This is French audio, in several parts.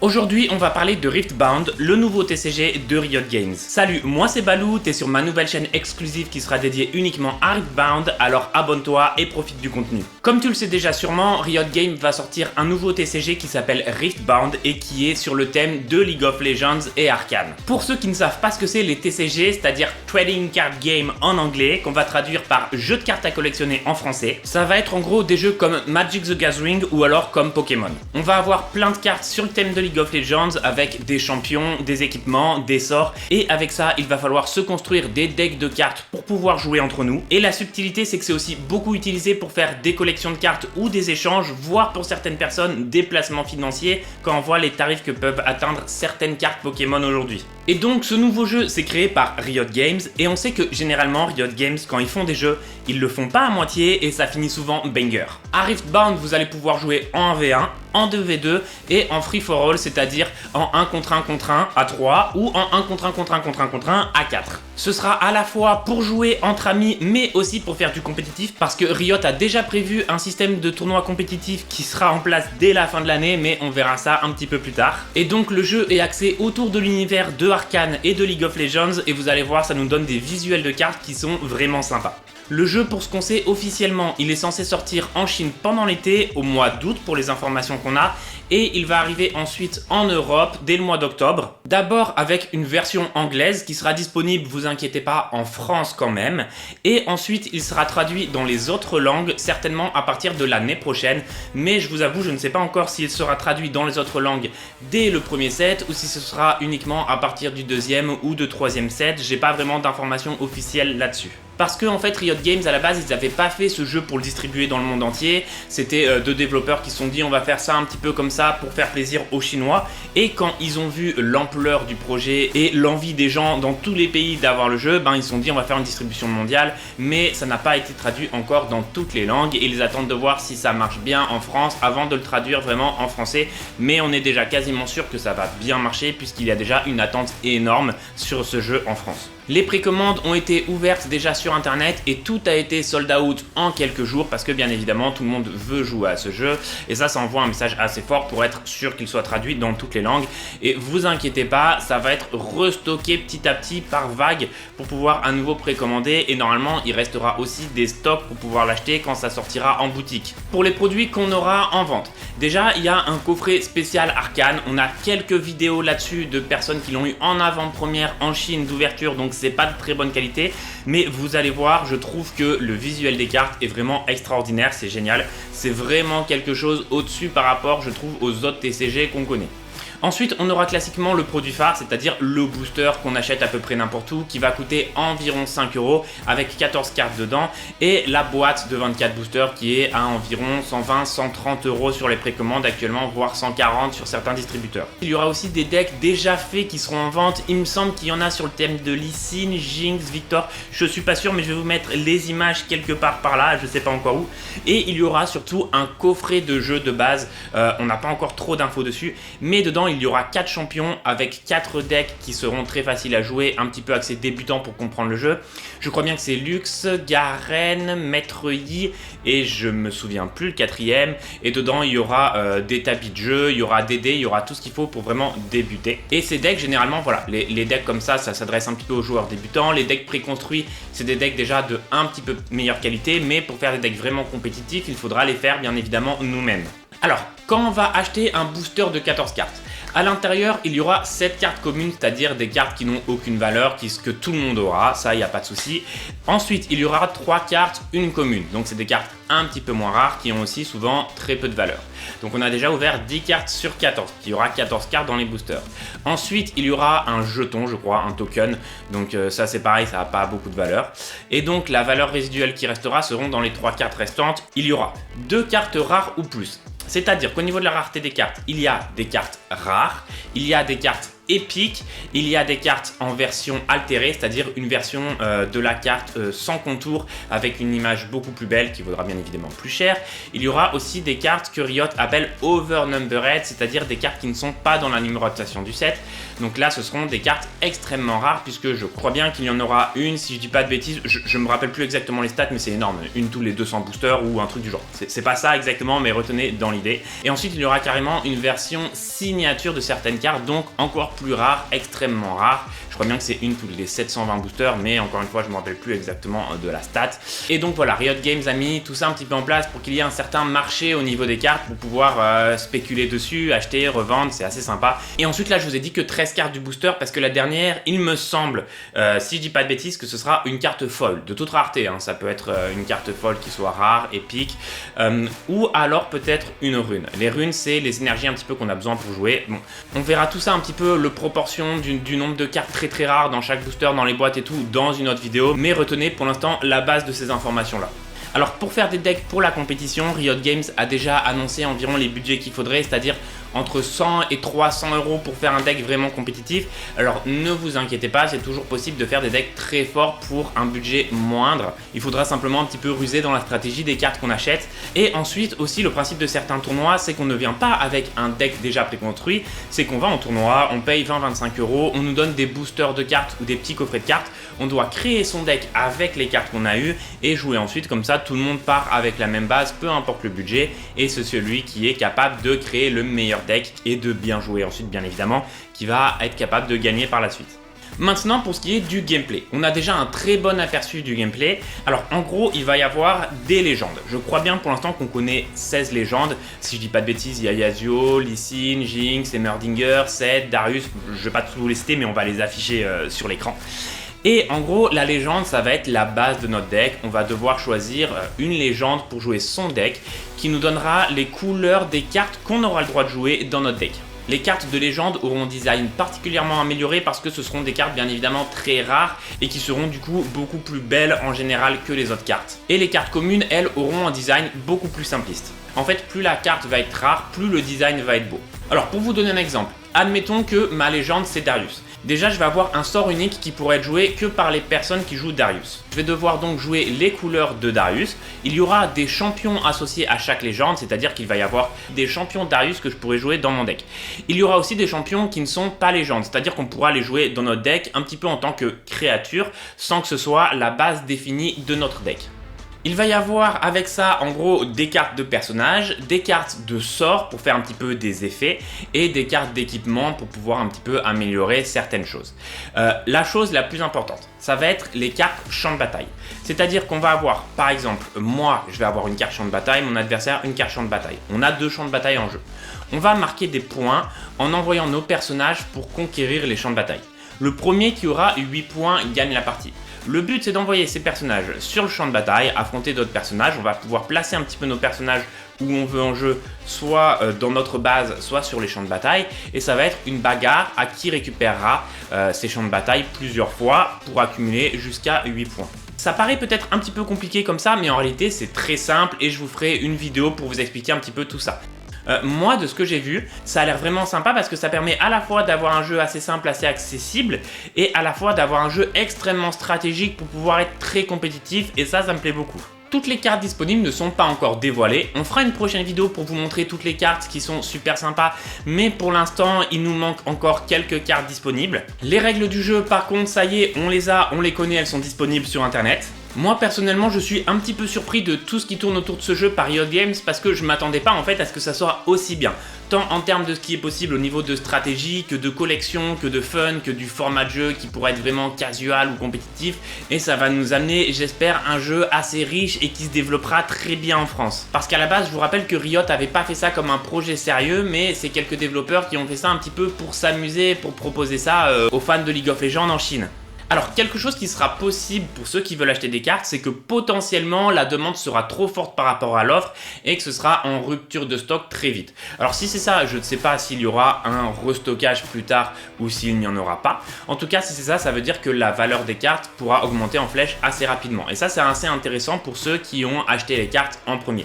Aujourd'hui, on va parler de Riftbound, le nouveau TCG de Riot Games. Salut, moi c'est Balou, t'es sur ma nouvelle chaîne exclusive qui sera dédiée uniquement à Riftbound, alors abonne-toi et profite du contenu. Comme tu le sais déjà sûrement, Riot Games va sortir un nouveau TCG qui s'appelle Riftbound et qui est sur le thème de League of Legends et Arcane. Pour ceux qui ne savent pas ce que c'est les TCG, c'est-à-dire Trading Card Game en anglais, qu'on va traduire par jeu de cartes à collectionner en français, ça va être en gros des jeux comme Magic the Gathering ou alors comme Pokémon. On va avoir plein de cartes sur le thème de League of Legends avec des champions, des équipements, des sorts, et avec ça il va falloir se construire des decks de cartes pour pouvoir jouer entre nous. Et la subtilité, c'est que c'est aussi beaucoup utilisé pour faire des collections de cartes ou des échanges, voire pour certaines personnes des placements financiers quand on voit les tarifs que peuvent atteindre certaines cartes Pokémon aujourd'hui. Et donc ce nouveau jeu c'est créé par Riot Games, et on sait que généralement Riot Games, quand ils font des jeux, ils le font pas à moitié et ça finit souvent banger. À Riftbound, vous allez pouvoir jouer en 1v1, en 2v2 et en free for all, c'est-à-dire en 1 contre 1 contre 1 à 3 ou en 1 contre 1 contre 1 contre 1 contre 1 à 4. Ce sera à la fois pour jouer entre amis mais aussi pour faire du compétitif, parce que Riot a déjà prévu un système de tournoi compétitif qui sera en place dès la fin de l'année, mais on verra ça un petit peu plus tard. Et donc le jeu est axé autour de l'univers de Arcane et de League of Legends, et vous allez voir, ça nous donne des visuels de cartes qui sont vraiment sympas. Le jeu, pour ce qu'on sait officiellement, il est censé sortir en Chine pendant l'été, au mois d'août pour les informations qu'on a, et il va arriver ensuite en Europe dès le mois d'octobre. D'abord avec une version anglaise qui sera disponible, vous inquiétez pas, en France quand même, et ensuite il sera traduit dans les autres langues, certainement à partir de l'année prochaine, mais je vous avoue, je ne sais pas encore s'il sera traduit dans les autres langues dès le premier set, ou si ce sera uniquement à partir du deuxième ou de troisième set. J'ai pas vraiment d'informations officielles là-dessus. Parce que en fait Riot Games à la base ils n'avaient pas fait ce jeu pour le distribuer dans le monde entier, c'était deux développeurs qui se sont dit on va faire ça un petit peu comme ça pour faire plaisir aux Chinois, et quand ils ont vu l'ampleur du projet et l'envie des gens dans tous les pays d'avoir le jeu, ben ils se sont dit on va faire une distribution mondiale, mais ça n'a pas été traduit encore dans toutes les langues et ils attendent de voir si ça marche bien en France avant de le traduire vraiment en français, mais on est déjà quasiment sûr que ça va bien marcher puisqu'il y a déjà une attente énorme sur ce jeu en France. Les précommandes ont été ouvertes déjà sur internet et tout a été sold out en quelques jours parce que bien évidemment tout le monde veut jouer à ce jeu, et ça envoie un message assez fort pour être sûr qu'il soit traduit dans toutes les langues. Et vous inquiétez pas, ça va être restocké petit à petit par vague pour pouvoir à nouveau précommander, et normalement il restera aussi des stocks pour pouvoir l'acheter quand ça sortira en boutique. Pour les produits qu'on aura en vente, déjà il y a un coffret spécial Arcane, on a quelques vidéos là-dessus de personnes qui l'ont eu en avant-première en Chine d'ouverture, donc c'est pas de très bonne qualité, mais vous allez voir, je trouve que le visuel des cartes est vraiment extraordinaire, c'est génial, c'est vraiment quelque chose au-dessus par rapport, je trouve, aux autres TCG qu'on connaît. Ensuite, on aura classiquement le produit phare, c'est-à-dire le booster qu'on achète à peu près n'importe où, qui va coûter environ 5 € avec 14 cartes dedans, et la boîte de 24 boosters qui est à environ 120-130 € sur les précommandes actuellement, voire 140 sur certains distributeurs. Il y aura aussi des decks déjà faits qui seront en vente, il me semble qu'il y en a sur le thème de Lee Sin, Jinx, Victor, je suis pas sûr mais je vais vous mettre les images quelque part par là, je sais pas encore où. Et il y aura surtout un coffret de jeu de base, on n'a pas encore trop d'infos dessus, mais dedans il y aura 4 champions avec 4 decks qui seront très faciles à jouer, un petit peu axés débutants pour comprendre le jeu. Je crois bien que c'est Lux, Garen, Maître Yi et je me souviens plus le quatrième. Et dedans il y aura des tapis de jeu, il y aura des dés, il y aura tout ce qu'il faut pour vraiment débuter. Et ces decks généralement, voilà, les decks comme ça s'adresse un petit peu aux joueurs débutants. Les decks préconstruits, c'est des decks déjà de un petit peu meilleure qualité, mais pour faire des decks vraiment compétitifs, il faudra les faire bien évidemment nous-mêmes. Alors, quand on va acheter un booster de 14 cartes, à l'intérieur, il y aura 7 cartes communes, c'est-à-dire des cartes qui n'ont aucune valeur, que tout le monde aura, ça, il n'y a pas de souci. Ensuite, il y aura 3 cartes, une commune. Donc, c'est des cartes un petit peu moins rares qui ont aussi souvent très peu de valeur. Donc, on a déjà ouvert 10 cartes sur 14. Il y aura 14 cartes dans les boosters. Ensuite, il y aura un jeton, je crois, un token. Donc, ça, c'est pareil, ça n'a pas beaucoup de valeur. Et donc, la valeur résiduelle qui restera seront dans les 3 cartes restantes. Il y aura 2 cartes rares ou plus. C'est-à-dire qu'au niveau de la rareté des cartes, il y a des cartes rares, il y a des cartes épique. Il y a des cartes en version altérée, c'est-à-dire une version de la carte sans contour avec une image beaucoup plus belle qui vaudra bien évidemment plus cher. Il y aura aussi des cartes que Riot appelle overnumbered, c'est-à-dire des cartes qui ne sont pas dans la numérotation du set. Donc là, ce seront des cartes extrêmement rares puisque je crois bien qu'il y en aura une, si je dis pas de bêtises, je me rappelle plus exactement les stats, mais c'est énorme, une tous les 200 boosters ou un truc du genre. C'est pas ça exactement, mais retenez dans l'idée. Et ensuite, il y aura carrément une version signature de certaines cartes, donc encore plus rare, extrêmement rare. Je crois bien que c'est une tous les 720 boosters, mais encore une fois, je me rappelle plus exactement de la stat. Et donc voilà, Riot Games a mis tout ça un petit peu en place pour qu'il y ait un certain marché au niveau des cartes pour pouvoir spéculer dessus, acheter, revendre, c'est assez sympa. Et ensuite là, je vous ai dit que 13 cartes du booster parce que la dernière, il me semble, si je dis pas de bêtises, que ce sera une carte foil, de toute rareté, hein. Ça peut être une carte foil qui soit rare, épique, ou alors peut-être une rune. Les runes, c'est les énergies un petit peu qu'on a besoin pour jouer. Bon, on verra tout ça un petit peu, le proportion du nombre de cartes très rares dans chaque booster, dans les boîtes et tout, dans une autre vidéo, mais retenez pour l'instant la base de ces informations là. Alors pour faire des decks pour la compétition, Riot Games a déjà annoncé environ les budgets qu'il faudrait, c'est-à-dire entre 100 et 300 € pour faire un deck vraiment compétitif. Alors ne vous inquiétez pas, c'est toujours possible de faire des decks très forts pour un budget moindre. Il faudra simplement un petit peu ruser dans la stratégie des cartes qu'on achète. Et ensuite aussi, le principe de certains tournois, c'est qu'on ne vient pas avec un deck déjà préconstruit, c'est qu'on va en tournoi, on paye 20-25 €, on nous donne des boosters de cartes ou des petits coffrets de cartes, on doit créer son deck avec les cartes qu'on a eues et jouer ensuite, comme ça tout le monde part avec la même base, peu importe le budget, et c'est celui qui est capable de créer le meilleur deck et de bien jouer ensuite bien évidemment, qui va être capable de gagner par la suite. Maintenant pour ce qui est du gameplay, on a déjà un très bon aperçu du gameplay. Alors en gros il va y avoir des légendes, je crois bien pour l'instant qu'on connaît 16 légendes, si je dis pas de bêtises il y a Yasuo, Lee Sin, Jinx, Heimerdinger, Sett, Darius, je vais pas tous les citer mais on va les afficher sur l'écran. Et en gros, la légende, ça va être la base de notre deck. On va devoir choisir une légende pour jouer son deck qui nous donnera les couleurs des cartes qu'on aura le droit de jouer dans notre deck. Les cartes de légende auront un design particulièrement amélioré parce que ce seront des cartes bien évidemment très rares et qui seront du coup beaucoup plus belles en général que les autres cartes. Et les cartes communes, elles, auront un design beaucoup plus simpliste. En fait, plus la carte va être rare, plus le design va être beau. Alors pour vous donner un exemple, admettons que ma légende c'est Darius. Déjà, je vais avoir un sort unique qui pourrait être joué que par les personnes qui jouent Darius. Je vais devoir donc jouer les couleurs de Darius. Il y aura des champions associés à chaque légende, c'est-à-dire qu'il va y avoir des champions Darius que je pourrai jouer dans mon deck. Il y aura aussi des champions qui ne sont pas légendes, c'est-à-dire qu'on pourra les jouer dans notre deck un petit peu en tant que créature, sans que ce soit la base définie de notre deck. Il va y avoir avec ça en gros des cartes de personnages, des cartes de sorts pour faire un petit peu des effets et des cartes d'équipement pour pouvoir un petit peu améliorer certaines choses. La chose la plus importante, ça va être les cartes champ de bataille. C'est-à-dire qu'on va avoir, par exemple, moi je vais avoir une carte champ de bataille, mon adversaire une carte champ de bataille. On a deux champs de bataille en jeu. On va marquer des points en envoyant nos personnages pour conquérir les champs de bataille. Le premier qui aura 8 points gagne la partie. Le but c'est d'envoyer ces personnages sur le champ de bataille, affronter d'autres personnages, on va pouvoir placer un petit peu nos personnages où on veut en jeu, soit dans notre base, soit sur les champs de bataille, et ça va être une bagarre à qui récupérera ces champs de bataille plusieurs fois pour accumuler jusqu'à 8 points. Ça paraît peut-être un petit peu compliqué comme ça, mais en réalité c'est très simple et je vous ferai une vidéo pour vous expliquer un petit peu tout ça. Moi, de ce que j'ai vu, ça a l'air vraiment sympa parce que ça permet à la fois d'avoir un jeu assez simple, assez accessible et à la fois d'avoir un jeu extrêmement stratégique pour pouvoir être très compétitif et ça me plaît beaucoup. Toutes les cartes disponibles ne sont pas encore dévoilées. On fera une prochaine vidéo pour vous montrer toutes les cartes qui sont super sympas, mais pour l'instant, il nous manque encore quelques cartes disponibles. Les règles du jeu, par contre, ça y est, on les connaît, elles sont disponibles sur internet. Moi personnellement je suis un petit peu surpris de tout ce qui tourne autour de ce jeu par Riot Games parce que je m'attendais pas en fait à ce que ça soit aussi bien. Tant en termes de ce qui est possible au niveau de stratégie, que de collection, que de fun, que du format de jeu qui pourrait être vraiment casual ou compétitif. Et ça va nous amener, j'espère, un jeu assez riche et qui se développera très bien en France. Parce qu'à la base, je vous rappelle que Riot avait pas fait ça comme un projet sérieux, mais c'est quelques développeurs qui ont fait ça un petit peu pour s'amuser, pour proposer ça aux fans de League of Legends en Chine. Alors, quelque chose qui sera possible pour ceux qui veulent acheter des cartes, c'est que potentiellement la demande sera trop forte par rapport à l'offre et que ce sera en rupture de stock très vite. Alors si c'est ça, je ne sais pas s'il y aura un restockage plus tard ou s'il n'y en aura pas. En tout cas, si c'est ça, ça veut dire que la valeur des cartes pourra augmenter en flèche assez rapidement. Et ça, c'est assez intéressant pour ceux qui ont acheté les cartes en premier.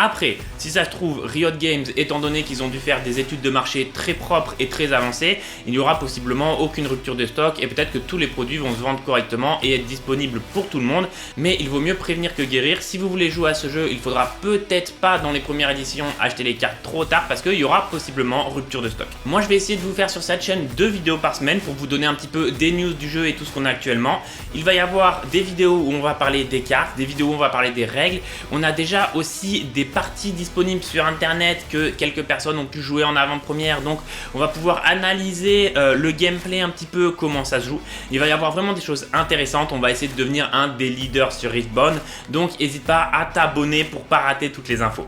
Après, si ça se trouve, Riot Games, étant donné qu'ils ont dû faire des études de marché très propres et très avancées, il n'y aura possiblement aucune rupture de stock et peut-être que tous les produits vont se vendre correctement et être disponibles pour tout le monde. Mais il vaut mieux prévenir que guérir. Si vous voulez jouer à ce jeu, il faudra peut-être pas dans les premières éditions acheter les cartes trop tard parce qu'il y aura possiblement rupture de stock. Moi je vais essayer de vous faire sur cette chaîne 2 vidéos par semaine pour vous donner un petit peu des news du jeu et tout ce qu'on a actuellement. Il va y avoir des vidéos où on va parler des cartes, des vidéos où on va parler des règles. On a déjà aussi des parties disponibles sur internet que quelques personnes ont pu jouer en avant-première, donc on va pouvoir analyser le gameplay un petit peu, comment ça se joue. Il va y avoir vraiment des choses intéressantes, on va essayer de devenir un des leaders sur Riftbound, donc n'hésite pas à t'abonner pour pas rater toutes les infos.